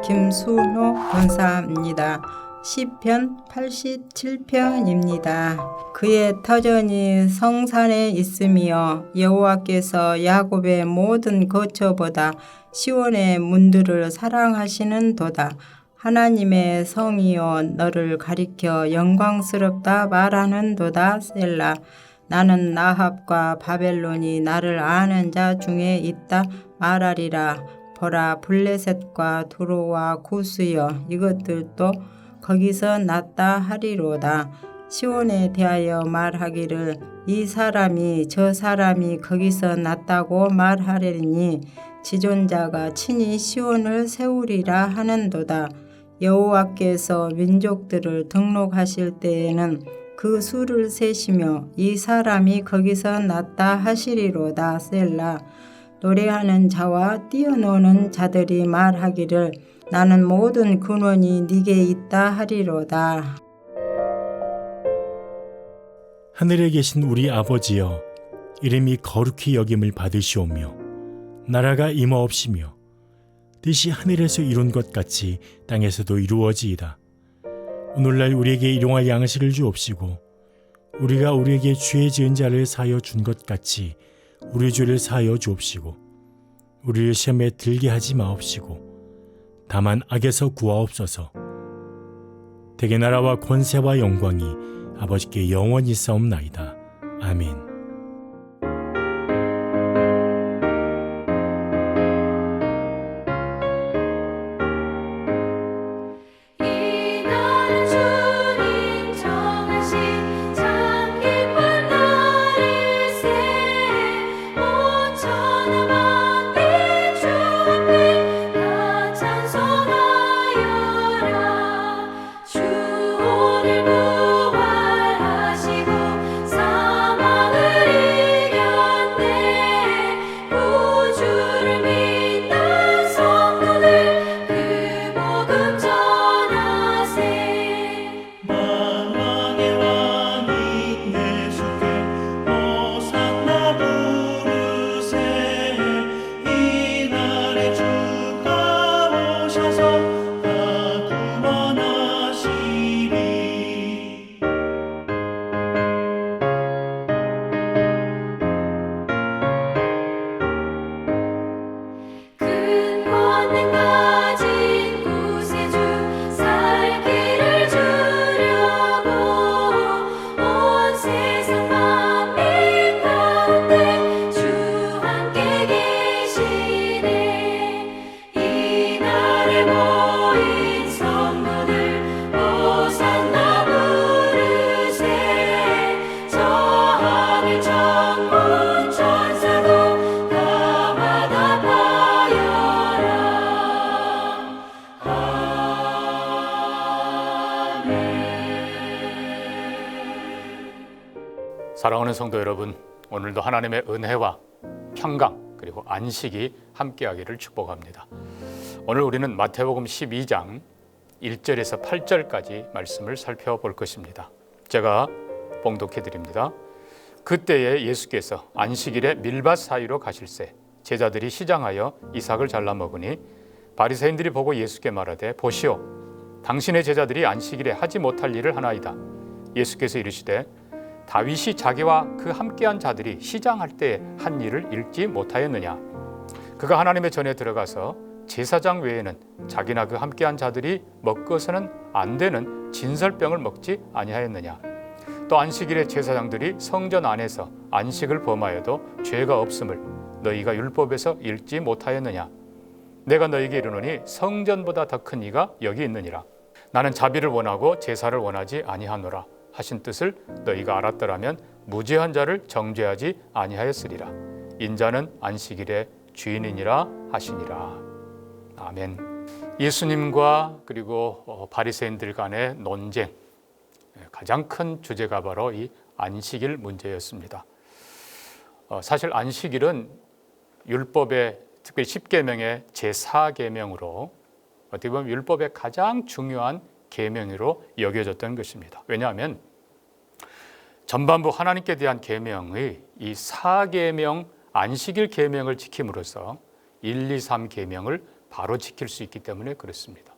김순호 권사입니다. 시편 87편입니다. 그의 터전이 성산에 있으며 여호와께서 야곱의 모든 거처보다 시온의 문들을 사랑하시는도다. 하나님의 성이여 너를 가리켜 영광스럽다 말하는도다. 셀라. 나는 나합과 바벨론이 나를 아는 자 중에 있다 말하리라. 보라, 블레셋과 두로와 구스여 이것들도 거기서 났다 하리로다. 시온에 대하여 말하기를 이 사람이 저 사람이 거기서 났다고 말하리니 지존자가 친히 시온을 세우리라 하는도다. 여호와께서 민족들을 등록하실 때에는 그 수를 세시며 이 사람이 거기서 났다 하시리로다. 셀라. 노래하는 자와 뛰어노는 자들이 말하기를 나는 모든 근원이 네게 있다 하리로다. 하늘에 계신 우리 아버지여, 이름이 거룩히 여김을 받으시오며 나라가 임하옵시며 뜻이 하늘에서 이룬 것 같이 땅에서도 이루어지이다. 오늘날 우리에게 일용할 양식을 주옵시고 우리가 우리에게 죄 지은 자를 사하여 준 것 같이 우리 죄를 사하여 주옵시고 우리를 시험에 들게 하지 마옵시고 다만 악에서 구하옵소서. 대개 나라와 권세와 영광이 아버지께 영원히 있사옵나이다. 아멘. 사랑하는 성도 여러분, 오늘도 하나님의 은혜와 평강 그리고 안식이 함께하기를 축복합니다. 오늘 우리는 마태복음 12장 1절에서 8절까지 말씀을 살펴볼 것입니다. 제가 봉독해 드립니다. 그때에 예수께서 안식일에 밀밭 사이로 가실새 제자들이 시장하여 이삭을 잘라 먹으니 바리새인들이 보고 예수께 말하되 보시오, 당신의 제자들이 안식일에 하지 못할 일을 하나이다. 예수께서 이르시되 다윗이 자기와 그 함께한 자들이 시장할 때 한 일을 읽지 못하였느냐? 그가 하나님의 전에 들어가서 제사장 외에는 자기나 그 함께한 자들이 먹고서는 안 되는 진설병을 먹지 아니하였느냐? 또 안식일에 제사장들이 성전 안에서 안식을 범하여도 죄가 없음을 너희가 율법에서 읽지 못하였느냐? 내가 너희에게 이르노니 성전보다 더 큰 이가 여기 있느니라. 나는 자비를 원하고 제사를 원하지 아니하노라 하신 뜻을 너희가 알았더라면 무죄한 자를 정죄하지 아니하였으리라. 인자는 안식일의 주인이니라 하시니라. 아멘. 예수님과 그리고 바리새인들 간의 논쟁, 가장 큰 주제가 바로 이 안식일 문제였습니다. 사실 안식일은 율법의 특히 10계명의 제4계명으로 어떻게 보면 율법의 가장 중요한 계명으로 여겨졌던 것입니다. 왜냐하면 전반부 하나님께 대한 계명의 이 4계명 안식일 계명을 지킴으로써 1, 2, 3 계명을 바로 지킬 수 있기 때문에 그렇습니다.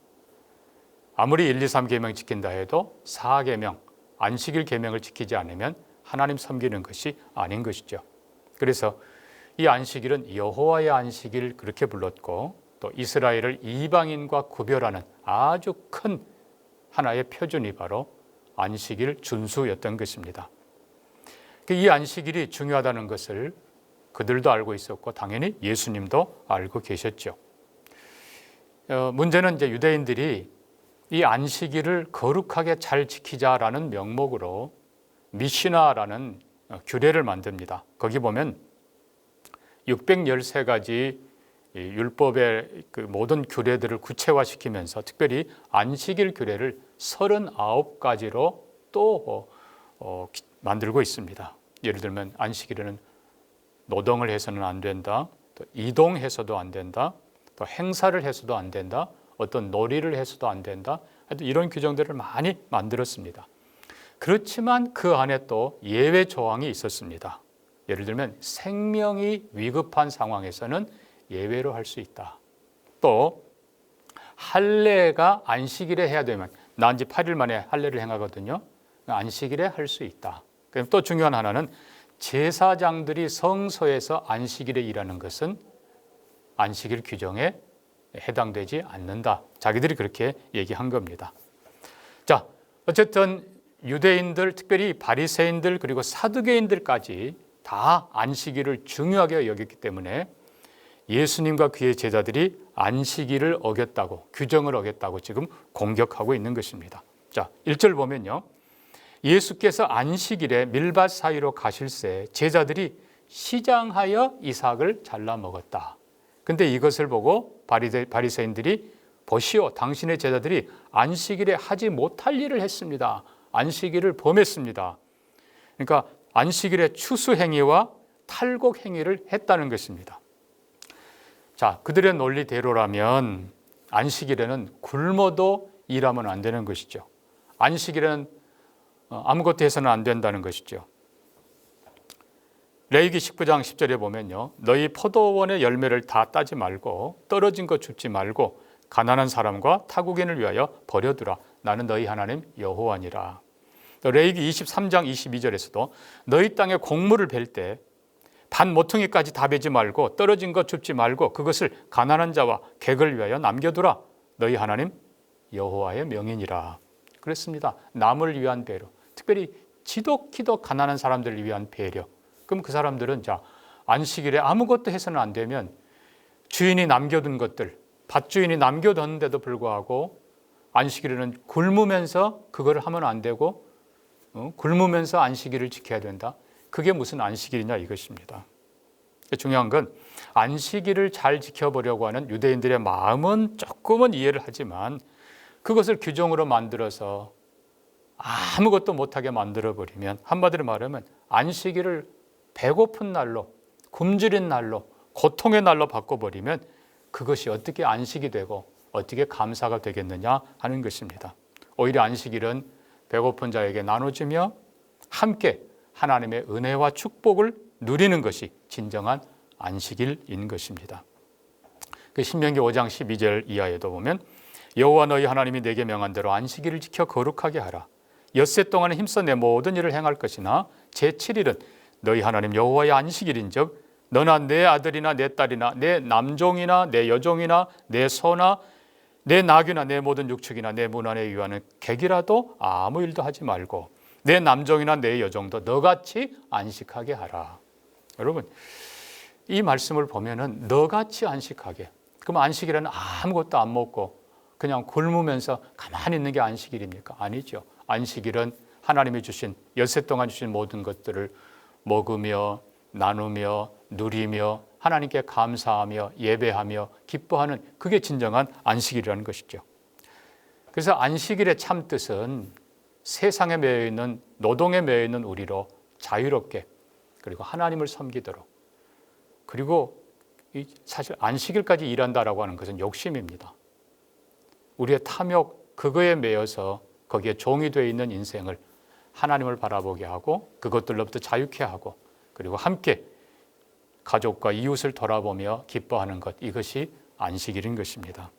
아무리 1, 2, 3계명 지킨다 해도 4계명, 안식일 계명을 지키지 않으면 하나님 섬기는 것이 아닌 것이죠. 그래서 이 안식일은 여호와의 안식일 그렇게 불렀고, 또 이스라엘을 이방인과 구별하는 아주 큰 하나의 표준이 바로 안식일 준수였던 것입니다. 이 안식일이 중요하다는 것을 그들도 알고 있었고 당연히 예수님도 알고 계셨죠. 문제는 이제 유대인들이 이 안식일을 거룩하게 잘 지키자라는 명목으로 미시나라는 규례를 만듭니다. 거기 보면 613가지 율법의 그 모든 규례들을 구체화시키면서 특별히 안식일 규례를 39가지로 또 만들고 있습니다. 예를 들면 안식일에는 노동을 해서는 안 된다, 또 이동해서도 안 된다, 또 행사를 해서도 안 된다, 어떤 놀이를 해서도 안 된다, 이런 규정들을 많이 만들었습니다. 그렇지만 그 안에 또 예외 조항이 있었습니다. 예를 들면 생명이 위급한 상황에서는 예외로 할 수 있다. 또 할례가 안식일에 해야 되면 난 이제 8일 만에 할례를 행하거든요. 안식일에 할 수 있다. 그럼 또 중요한 하나는 제사장들이 성소에서 안식일에 일하는 것은 안식일 규정에 해당되지 않는다. 자기들이 그렇게 얘기한 겁니다. 자, 어쨌든 유대인들, 특별히 바리새인들 그리고 사두개인들까지 다 안식일을 중요하게 여겼기 때문에 예수님과 그의 제자들이 안식일을 어겼다고, 규정을 어겼다고 지금 공격하고 있는 것입니다. 자, 1절 보면요. 예수께서 안식일에 밀밭 사이로 가실새 제자들이 시장하여 이삭을 잘라 먹었다. 근데 이것을 보고 바리새인들이 보시오, 당신의 제자들이 안식일에 하지 못할 일을 했습니다. 안식일을 범했습니다. 그러니까 안식일에 추수 행위와 탈곡 행위를 했다는 것입니다. 자, 그들의 논리대로라면 안식일에는 굶어도 일하면 안 되는 것이죠. 안식일에는 아무것도 해서는 안 된다는 것이죠. 레위기 19장 10절에 보면요. 너희 포도원의 열매를 다 따지 말고 떨어진 것 줍지 말고 가난한 사람과 타국인을 위하여 버려두라. 나는 너희 하나님 여호와니라. 또 레위기 23장 22절에서도 너희 땅에 곡물을 벨 때 반 모퉁이까지 다 베지 말고 떨어진 것 줍지 말고 그것을 가난한 자와 객을 위하여 남겨두라. 너희 하나님 여호와의 명이니라. 그랬습니다. 남을 위한 배려, 특별히 지독히도 가난한 사람들을 위한 배려. 그럼 그 사람들은 자, 안식일에 아무것도 해서는 안 되면 주인이 남겨둔 것들, 밭주인이 남겨뒀는데도 불구하고 안식일에는 굶으면서 그걸 하면 안 되고 굶으면서 안식일을 지켜야 된다. 그게 무슨 안식일이냐 이것입니다. 중요한 건 안식일을 잘 지켜보려고 하는 유대인들의 마음은 조금은 이해를 하지만 그것을 규정으로 만들어서 아무것도 못하게 만들어버리면, 한마디로 말하면 안식일을 배고픈 날로, 굶주린 날로, 고통의 날로 바꿔버리면 그것이 어떻게 안식이 되고 어떻게 감사가 되겠느냐 하는 것입니다. 오히려 안식일은 배고픈 자에게 나눠주며 함께 하나님의 은혜와 축복을 누리는 것이 진정한 안식일인 것입니다. 그 신명기 5장 12절 이하에도 보면 여호와 너희 하나님이 내게 명한 대로 안식일을 지켜 거룩하게 하라. 엿새 동안은 힘써 내 모든 일을 행할 것이나 제7일은 너희 하나님 여호와의 안식일인즉 너나 내 아들이나 내 딸이나 내 남종이나 내 여종이나 내 소나 내 나귀나 내 모든 육축이나 내 문 안에 유하는 객이라도 아무 일도 하지 말고 내 남종이나 내 여종도 너같이 안식하게 하라. 여러분, 이 말씀을 보면은 너같이 안식하게. 그럼 안식일에는 아무것도 안 먹고 그냥 굶으면서 가만히 있는 게 안식일입니까? 아니죠. 안식일은 하나님이 주신 엿새 동안 주신 모든 것들을 먹으며 나누며 누리며 하나님께 감사하며 예배하며 기뻐하는, 그게 진정한 안식일이라는 것이죠. 그래서 안식일의 참 뜻은 세상에 매여 있는, 노동에 매여 있는 우리로 자유롭게, 그리고 하나님을 섬기도록, 그리고 사실 안식일까지 일한다라고 하는 것은 욕심입니다. 우리의 탐욕, 그거에 매여서 거기에 종이 되어 있는 인생을 하나님을 바라보게 하고 그것들로부터 자유케 하고 그리고 함께 가족과 이웃을 돌아보며 기뻐하는 것, 이것이 안식일인 것입니다.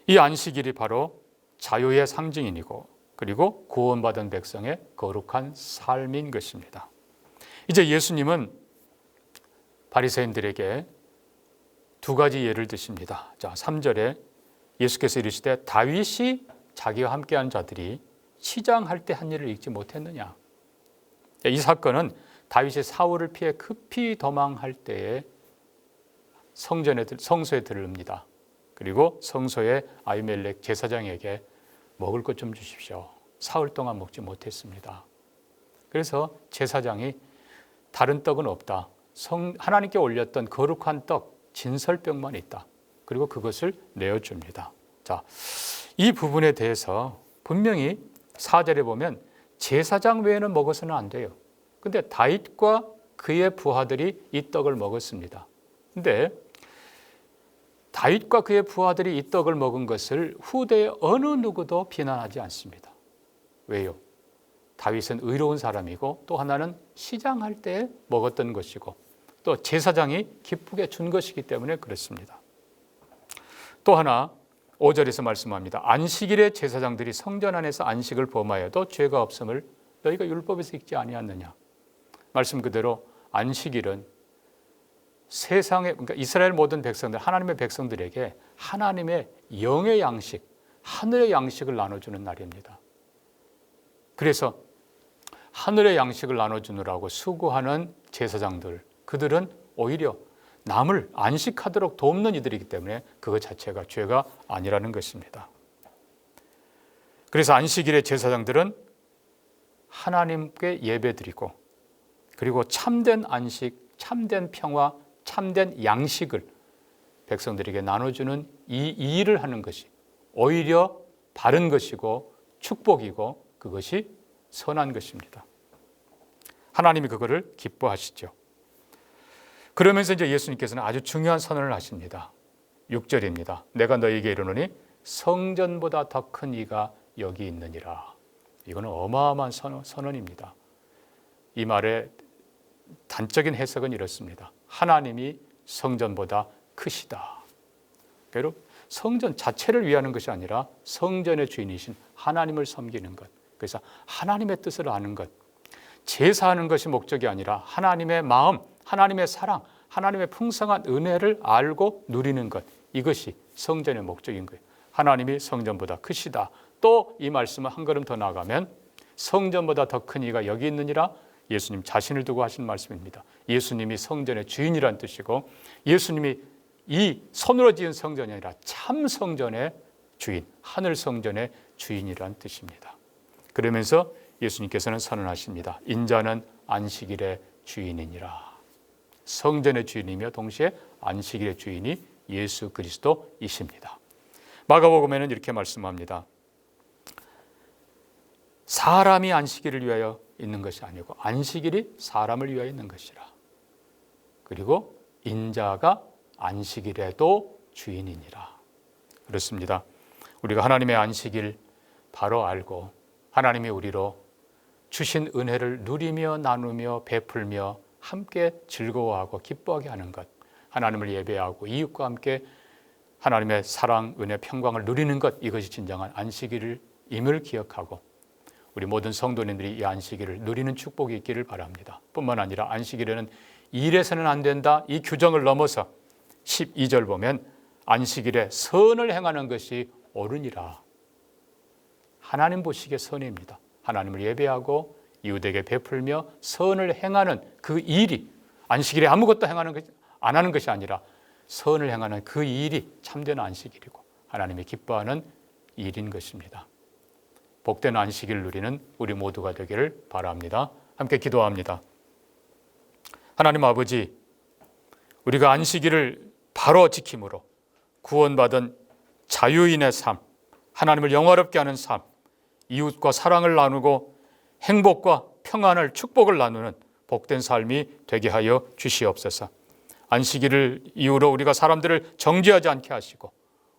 이 안식일이 바로 자유의 상징이고 그리고 구원받은 백성의 거룩한 삶인 것입니다. 이제 예수님은 바리새인들에게 두 가지 예를 드십니다. 자, 3절에 예수께서 이르시되 다윗이 자기와 함께한 자들이 시장할 때 한 일을 잊지 못했느냐. 이 사건은 다윗이 사울을 피해 급히 도망할 때에 성소에 들릅니다. 그리고 성소에 아히멜렉 제사장에게 먹을 것 좀 주십시오. 사흘 동안 먹지 못했습니다. 그래서 제사장이 다른 떡은 없다. 하나님께 올렸던 거룩한 떡 진설병만 있다. 그리고 그것을 내어줍니다. 자, 이 부분에 대해서 분명히 4절에 보면 제사장 외에는 먹어서는 안 돼요. 근데 다윗과 그의 부하들이 이 떡을 먹었습니다. 근데 다윗과 그의 부하들이 이 떡을 먹은 것을 후대의 어느 누구도 비난하지 않습니다. 왜요? 다윗은 의로운 사람이고 또 하나는 시장할 때 먹었던 것이고 또 제사장이 기쁘게 준 것이기 때문에 그렇습니다. 또 하나 5절에서 말씀합니다. 안식일에 제사장들이 성전 안에서 안식을 범하여도 죄가 없음을 너희가 율법에서 읽지 아니하느냐. 말씀 그대로 안식일은 세상의, 그러니까 이스라엘 모든 백성들, 하나님의 백성들에게 하나님의 영의 양식, 하늘의 양식을 나눠주는 날입니다. 그래서 하늘의 양식을 나눠주느라고 수고하는 제사장들, 그들은 오히려 남을 안식하도록 돕는 이들이기 때문에 그것 자체가 죄가 아니라는 것입니다. 그래서 안식일의 제사장들은 하나님께 예배드리고 그리고 참된 안식, 참된 평화, 참된 양식을 백성들에게 나눠주는 이 일을 하는 것이 오히려 바른 것이고 축복이고 그것이 선한 것입니다. 하나님이 그거를 기뻐하시죠. 그러면서 이제 예수님께서는 아주 중요한 선언을 하십니다. 6절입니다. 내가 너희에게 이르노니 성전보다 더 큰 이가 여기 있느니라. 이거는 어마어마한 선언입니다. 이 말의 단적인 해석은 이렇습니다. 하나님이 성전보다 크시다. 여러분, 성전 자체를 위하는 것이 아니라 성전의 주인이신 하나님을 섬기는 것. 그래서 하나님의 뜻을 아는 것. 제사하는 것이 목적이 아니라 하나님의 마음, 하나님의 사랑, 하나님의 풍성한 은혜를 알고 누리는 것. 이것이 성전의 목적인 거예요. 하나님이 성전보다 크시다. 또 이 말씀을 한 걸음 더 나아가면 성전보다 더 큰 이가 여기 있느니라. 예수님 자신을 두고 하신 말씀입니다. 예수님이 성전의 주인이란 뜻이고 예수님이 이 손으로 지은 성전이 아니라 참 성전의 주인, 하늘 성전의 주인이란 뜻입니다. 그러면서 예수님께서는 선언하십니다. 인자는 안식일의 주인이니라. 성전의 주인이며 동시에 안식일의 주인이 예수 그리스도이십니다. 마가복음에는 이렇게 말씀합니다. 사람이 안식일을 위하여 있는 것이 아니고 안식일이 사람을 위하여 있는 것이라. 그리고 인자가 안식일에도 주인이니라. 그렇습니다. 우리가 하나님의 안식일 바로 알고 하나님이 우리로 주신 은혜를 누리며 나누며 베풀며 함께 즐거워하고 기뻐하게 하는 것, 하나님을 예배하고 이웃과 함께 하나님의 사랑, 은혜, 평강을 누리는 것, 이것이 진정한 안식일임을 기억하고 우리 모든 성도님들이 이 안식일을 누리는 축복이 있기를 바랍니다. 뿐만 아니라 안식일에는 일해서는 안 된다, 이 규정을 넘어서 12절 보면 안식일에 선을 행하는 것이 옳으니라. 하나님 보시기에 선입니다. 하나님을 예배하고 이웃에게 베풀며 선을 행하는 그 일이 안식일에 아무것도 안 하는 것이 아니라 선을 행하는 그 일이 참된 안식일이고 하나님이 기뻐하는 일인 것입니다. 복된 안식일 누리는 우리 모두가 되기를 바랍니다. 함께 기도합니다. 하나님 아버지, 우리가 안식일을 바로 지킴으로 구원받은 자유인의 삶, 하나님을 영화롭게 하는 삶, 이웃과 사랑을 나누고 행복과 평안을, 축복을 나누는 복된 삶이 되게 하여 주시옵소서. 안식일을 이유로 우리가 사람들을 정죄하지 않게 하시고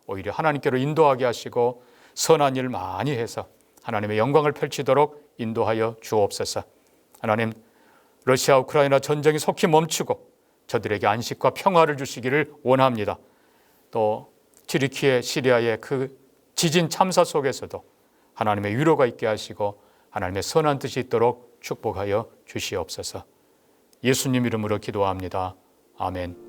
오히려 하나님께로 인도하게 하시고 선한 일 많이 해서 하나님의 영광을 펼치도록 인도하여 주옵소서. 하나님, 러시아 우크라이나 전쟁이 속히 멈추고 저들에게 안식과 평화를 주시기를 원합니다. 또 튀르키예, 시리아의 그 지진 참사 속에서도 하나님의 위로가 있게 하시고 하나님의 선한 뜻이 있도록 축복하여 주시옵소서. 예수님 이름으로 기도합니다. 아멘.